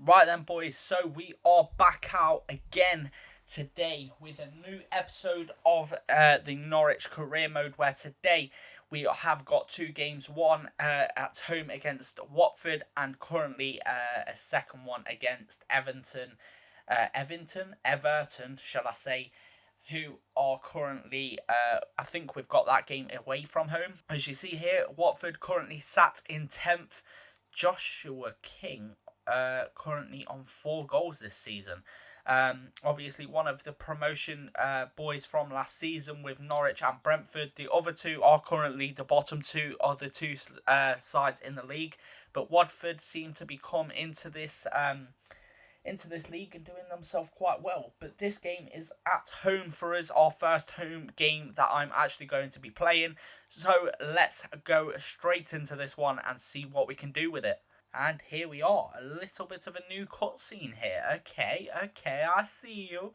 Right then, boys, so we are back out again today with a new episode of the Norwich Career Mode, where today we have got two games, one at home against Watford and currently a second one against Everton, shall I say, who are currently, I think we've got that game away from home. As you see here, Watford currently sat in 10th. Joshua King currently on 4 goals this season. Obviously, one of the promotion boys from last season with Norwich and Brentford. The other two are currently the bottom two of the two sides in the league. But Watford seem to be come into this league and doing themselves quite well. But this game is at home for us, our first home game that I'm actually going to be playing. So let's go straight into this one and see what we can do with it. And here we are, a little bit of a new cutscene here. Okay, I see you.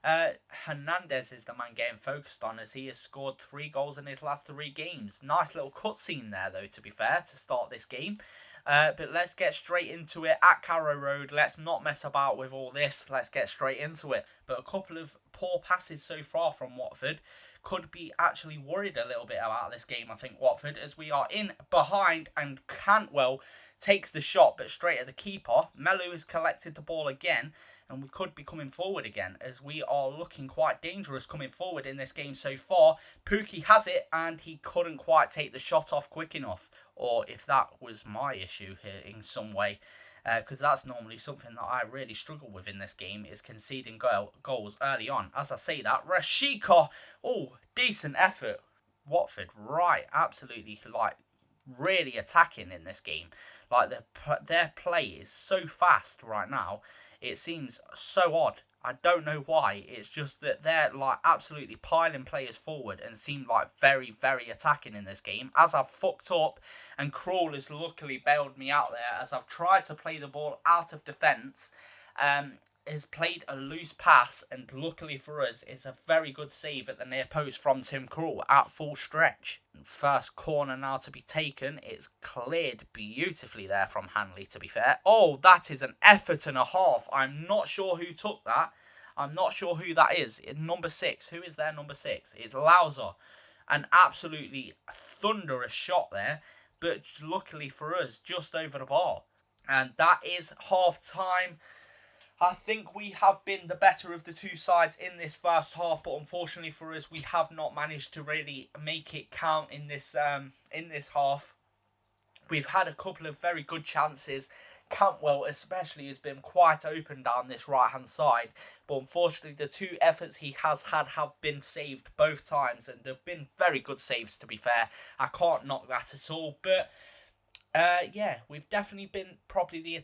Hernandez is the man getting focused on as he has scored 3 goals in his last 3 games. Nice little cutscene there, though, to be fair, to start this game. But let's get straight into it at Carrow Road. Let's not mess about with all this. Let's get straight into it. But a couple of poor passes so far from Watford. Could be actually worried a little bit about this game, I think, Watford, as we are in behind and Cantwell takes the shot, but straight at the keeper. Melu has collected the ball again, and we could be coming forward again, as we are looking quite dangerous coming forward in this game so far. Pookie has it, and he couldn't quite take the shot off quick enough, or if that was my issue here in some way. Because that's normally something that I really struggle with in this game, is conceding goals early on. As I say that, Rashika, decent effort. Watford, right, absolutely, really attacking in this game. Their play is so fast right now, it seems so odd. I don't know why. It's just that they're absolutely piling players forward and seem very, very attacking in this game. As I've fucked up, and Krul has luckily bailed me out there as I've tried to play the ball out of defence. Has played a loose pass, and luckily for us, it's a very good save at the near post from Tim Krul at full stretch. First corner now to be taken. It's cleared beautifully there from Hanley, to be fair. Oh, that is an effort and a half. I'm not sure who took that. I'm not sure who that is. Number 6. Who is their number 6? It's Lauser. An absolutely thunderous shot there, but luckily for us, just over the bar. And that is half time. I think we have been the better of the two sides in this first half, but unfortunately for us, we have not managed to really make it count in this half. We've had a couple of very good chances. Cantwell especially has been quite open down this right-hand side, but unfortunately the 2 efforts he has had have been saved both times, and they've been very good saves, to be fair. I can't knock that at all, but we've definitely been probably the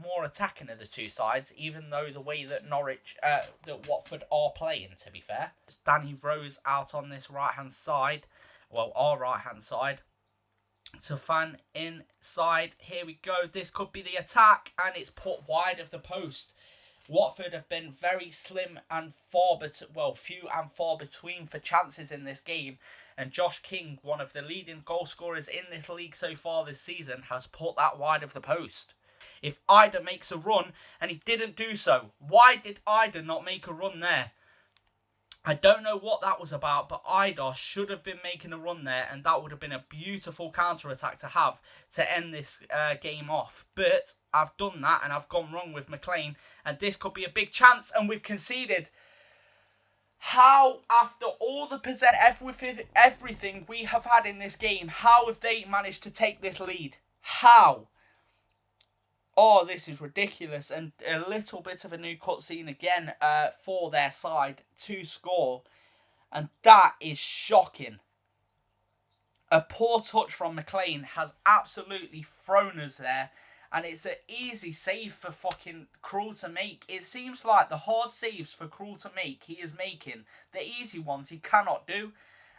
more attacking of the two sides, even though the way that that Watford are playing, to be fair. It's Danny Rose out on this right-hand side, our right-hand side, to Fan inside. Here we go, this could be the attack, and it's put wide of the post. Watford have been very slim and few and far between for chances in this game. And Josh King, one of the leading goal scorers in this league so far this season, has put that wide of the post. If Ida makes a run, and he didn't do so, why did Ida not make a run there? I don't know what that was about, but Ida should have been making a run there, and that would have been a beautiful counter-attack to have to end this game off. But I've done that, and I've gone wrong with McLean, and this could be a big chance, and we've conceded. How, after all the everything we have had in this game, how have they managed to take this lead? How? Oh, this is ridiculous. And a little bit of a new cutscene again for their side to score. And that is shocking. A poor touch from McLean has absolutely thrown us there. And it's an easy save for fucking Krul to make. It seems like the hard saves for Krul to make, he is making. The easy ones he cannot do.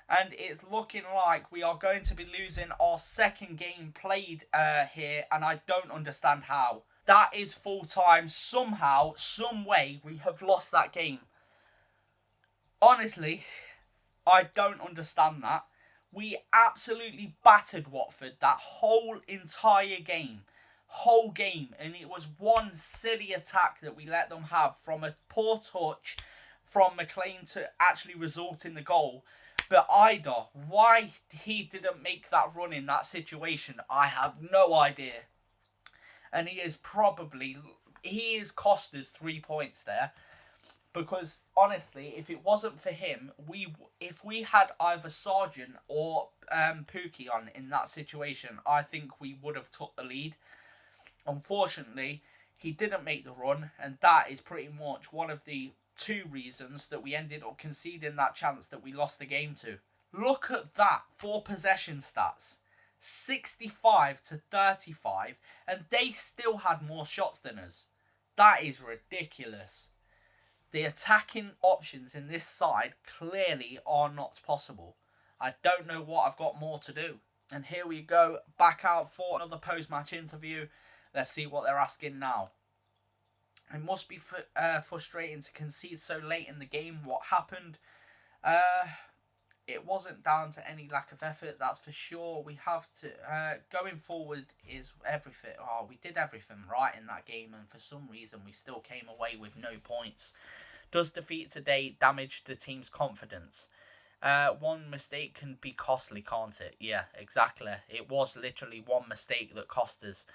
And it's looking like we are going to be losing our second game played here, and I don't understand how. That is full time. Somehow, some way, we have lost that game. Honestly, I don't understand that. We absolutely battered Watford that whole entire game. whole game, and it was one silly attack that we let them have from a poor touch from McLean to actually result in the goal. But Ida, why he didn't make that run in that situation, I have no idea. And he is cost us 3 points there. Because honestly, if it wasn't for him, if we had either Sargent or Pookie on in that situation, I think we would have took the lead. Unfortunately, he didn't make the run, and that is pretty much one of the two reasons that we ended up conceding that chance that we lost the game to. Look at that for possession stats. 65 to 35, and they still had more shots than us. That is ridiculous. The attacking options in this side clearly are not possible. I don't know what I've got more to do. And here we go, back out for another post-match interview. Let's see what they're asking now. It must be frustrating to concede so late in the game. What happened? It wasn't down to any lack of effort, that's for sure. We have to... going forward is everything. We did everything right in that game, and for some reason we still came away with no points. Does defeat today damage the team's confidence? One mistake can be costly, can't it? Yeah, exactly. It was literally one mistake that cost us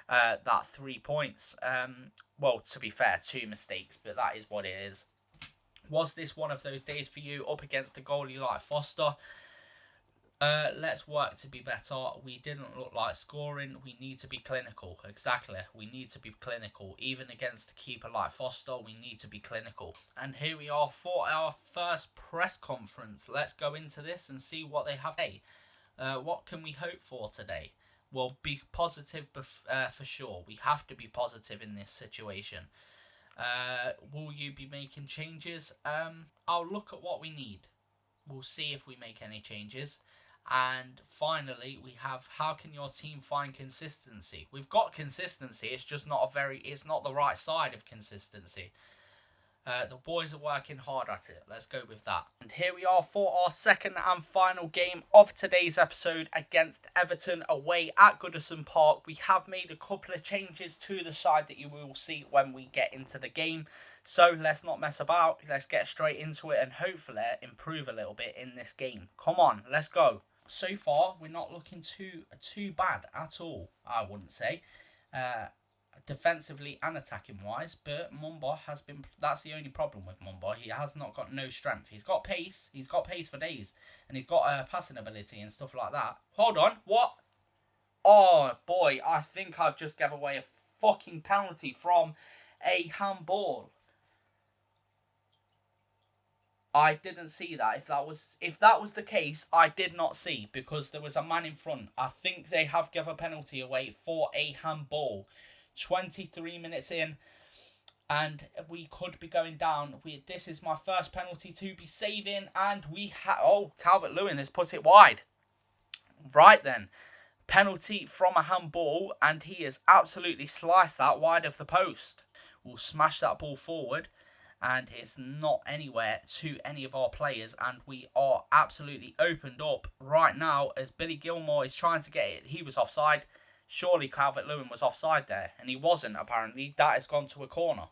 that 3 points. Well, to be fair, 2 mistakes, but that is what it is. Was this one of those days for you up against a goalie like Foster? Let's work to be better. We didn't look like scoring. We need to be clinical. Exactly. We need to be clinical. Even against a keeper like Foster, we need to be clinical. And here we are for our first press conference. Let's go into this and see what they have to say. What can we hope for today? Well, be positive for sure. We have to be positive in this situation. Will you be making changes? I'll look at what we need. We'll see if we make any changes. And finally, we have, how can your team find consistency? We've got consistency. It's just it's not the right side of consistency. The boys are working hard at it. Let's go with that. And here we are for our second and final game of today's episode against Everton away at Goodison Park. We have made a couple of changes to the side that you will see when we get into the game. So let's not mess about. Let's get straight into it and hopefully improve a little bit in this game. Come on, let's go. So far, we're not looking too bad at all, I wouldn't say. Defensively and attacking wise, but Mumba has been, that's the only problem with Mumba. He has not got no strength. He's got pace for days, and he's got passing ability and stuff like that. Hold on, what? Oh boy, I think I've just gave away a fucking penalty from a handball. I didn't see that. If that was the case, I did not see, because there was a man in front. I think they have given a penalty away for a handball. 23 minutes in, and we could be going down. This is my first penalty to be saving, and Calvert-Lewin has put it wide. Right then, penalty from a handball, and he has absolutely sliced that wide of the post. We'll smash that ball forward, and it's not anywhere to any of our players, and we are absolutely opened up right now as Billy Gilmore is trying to get it. He was offside. Surely Calvert-Lewin was offside there, and he wasn't, apparently. That has gone to a corner.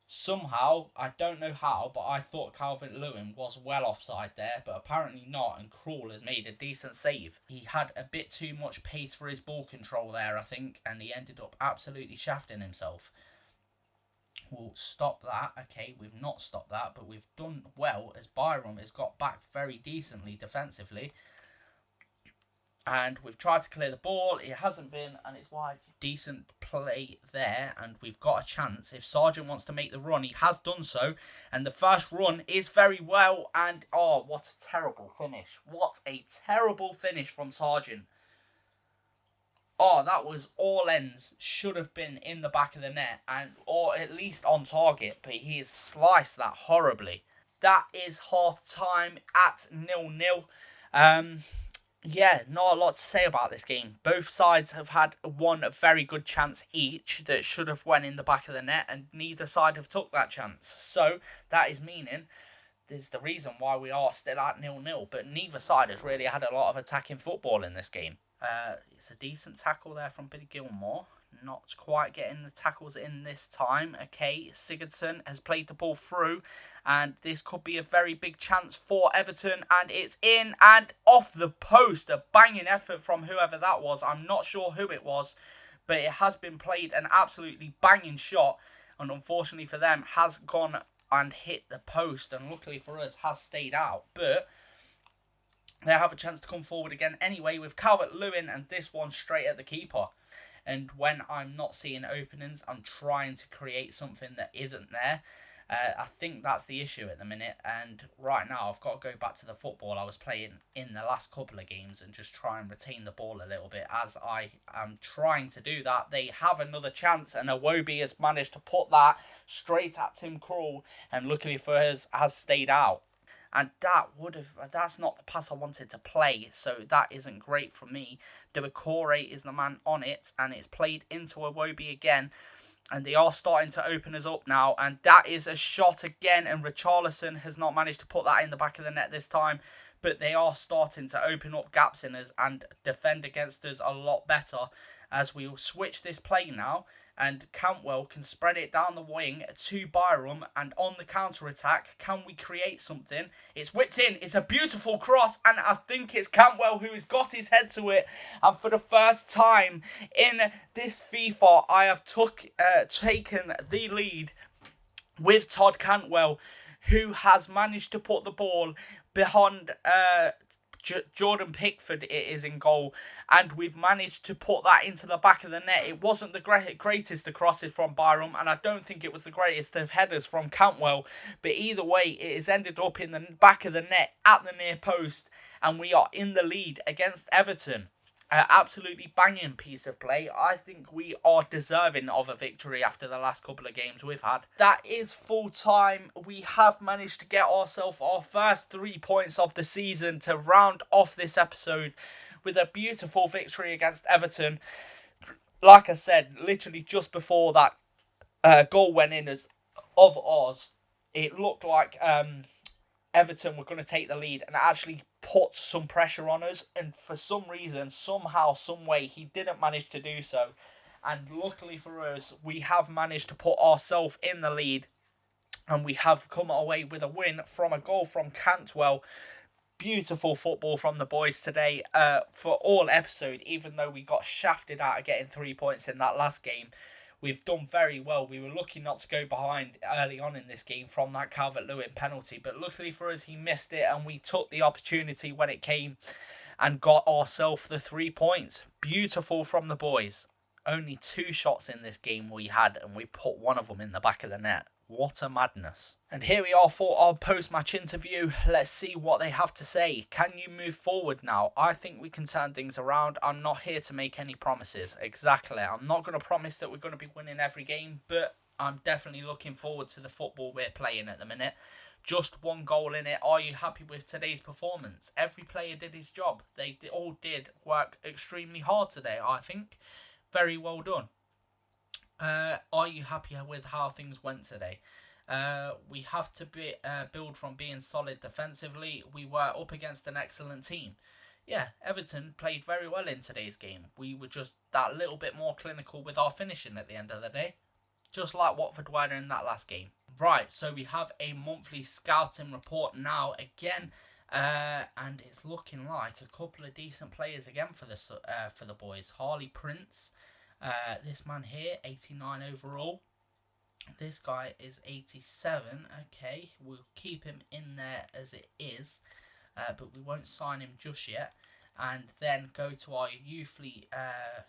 Somehow, I don't know how, but I thought Calvert-Lewin was well offside there, but apparently not, and Krul has made a decent save. He had a bit too much pace for his ball control there, I think, and he ended up absolutely shafting himself. We'll stop that. Okay, we've not stopped that, but we've done well as Byram has got back very decently defensively. And we've tried to clear the ball. It hasn't been, and it's wide. Decent play there, and we've got a chance. If Sargent wants to make the run, he has done so. And the first run is very well. And, oh, what a terrible finish. What a terrible finish from Sargent. Oh, that was all ends. Should have been in the back of the net, or at least on target. But he has sliced that horribly. That is half time at 0-0. Yeah, not a lot to say about this game. Both sides have had one very good chance each that should have went in the back of the net, and neither side have took that chance. So that is the reason why we are still at 0-0. But neither side has really had a lot of attacking football in this game. It's a decent tackle there from Billy Gilmore. not quite getting the tackles in this time. Okay, Sigurdsson has played the ball through, and this could be a very big chance for Everton, and it's in and off the post. A banging effort from whoever that was. I'm not sure who it was, but it has been played, an absolutely banging shot, and unfortunately for them, has gone and hit the post, and luckily for us, has stayed out. But they have a chance to come forward again anyway with Calvert-Lewin, and this one straight at the keeper. And when I'm not seeing openings, I'm trying to create something that isn't there. I think that's the issue at the minute, and right now I've got to go back to the football I was playing in the last couple of games and just try and retain the ball a little bit. As I am trying to do that, they have another chance, and Iwobi has managed to put that straight at Tim Krul, and luckily for us, has stayed out. And that's not the pass I wanted to play, so that isn't great for me. Debacore is the man on it, and it's played into Iwobi again. And they are starting to open us up now. And that is a shot again. And Richarlison has not managed to put that in the back of the net this time. But they are starting to open up gaps in us and defend against us a lot better. As we will switch this play now. And Cantwell can spread it down the wing to Byram. And on the counter-attack, can we create something? It's whipped in. It's a beautiful cross. And I think it's Cantwell who has got his head to it. And for the first time in this FIFA, I have taken the lead with Todd Cantwell, who has managed to put the ball behind Jordan Pickford. It is in goal, and we've managed to put that into the back of the net. It wasn't the greatest of crosses from Byram, and I don't think it was the greatest of headers from Cantwell, but either way, it has ended up in the back of the net at the near post, and we are in the lead against Everton. Absolutely banging piece of play. I think we are deserving of a victory after the last couple of games we've had. That is full time. We have managed to get ourselves our first 3 points of the season to round off this episode with a beautiful victory against Everton. Like I said, literally just before that goal went in of ours, it looked like Everton were going to take the lead and actually put some pressure on us, and for some reason, somehow, some way, he didn't manage to do so. And luckily for us, we have managed to put ourselves in the lead, and we have come away with a win from a goal from Cantwell. Beautiful football from the boys today for all episode, even though we got shafted out of getting 3 points in that last game. We've done very well. We were lucky not to go behind early on in this game from that Calvert-Lewin penalty. But luckily for us, he missed it, and we took the opportunity when it came and got ourselves the 3 points. Beautiful from the boys. Only 2 shots in this game we had, and we put one of them in the back of the net. What a madness. And here we are for our post-match interview. Let's see what they have to say. Can you move forward now? I think we can turn things around. I'm not here to make any promises. Exactly. I'm not going to promise that we're going to be winning every game, but I'm definitely looking forward to the football we're playing at the minute. Just 1 goal in it. Are you happy with today's performance? Every player did his job. They all did work extremely hard today, I think. Very well done. Are you happy with how things went today? We have to build from being solid defensively. We were up against an excellent team. Yeah, Everton played very well in today's game. We were just that little bit more clinical with our finishing at the end of the day. Just like Watford were in that last game. Right, so we have a monthly scouting report now again. And it's looking like a couple of decent players again for the boys. Harley Prince. This man here, 89 overall. This guy is 87. Okay, we'll keep him in there as it is, but we won't sign him just yet. And then go to our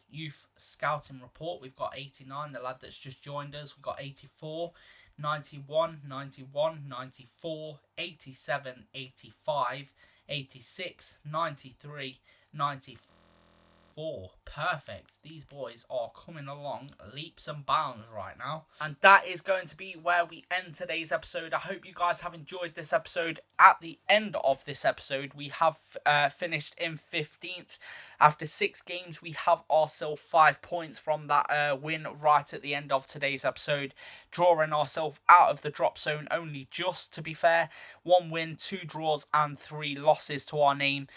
youth scouting report. We've got 89, the lad that's just joined us. We've got 84, 91, 91, 94, 87, 85, 86, 93, 94. Perfect. These boys are coming along leaps and bounds right now. And that is going to be where we end today's episode. I hope you guys have enjoyed this episode. At the end of this episode, we have finished in 15th. After 6 games, we have ourselves 5 points from that win right at the end of today's episode, drawing ourselves out of the drop zone only just, to be fair. 1 win, 2 draws and 3 losses to our name.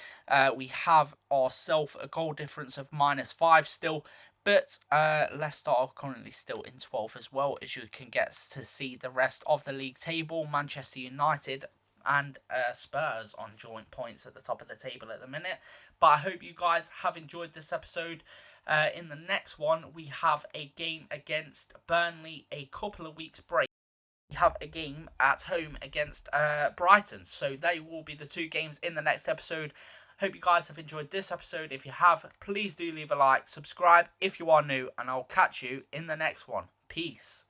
We have ourselves a goal difference of -5 still, But Leicester are currently still in 12th as well, as you can get to see the rest of the league table. Manchester United and Spurs on joint points at the top of the table at the minute. But I hope you guys have enjoyed this episode. In the next one, we have a game against Burnley, a couple of weeks break. We have a game at home against Brighton. So they will be the two games in the next episode. Hope you guys have enjoyed this episode. If you have, please do leave a like, subscribe if you are new, and I'll catch you in the next one. Peace.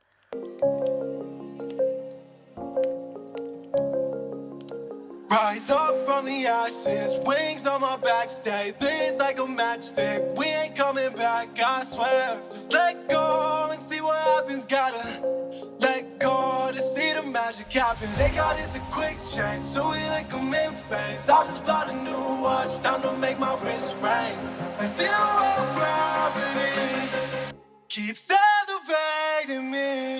Rise up from the ashes, wings on my back, stay lit like a matchstick. We ain't coming back, I swear. Just let go and see what happens. Gotta let go to see the magic happen. They got us a quick change, so we like them in phase. I just bought a new watch, time to make my wrist ring. The zero gravity keeps elevating me.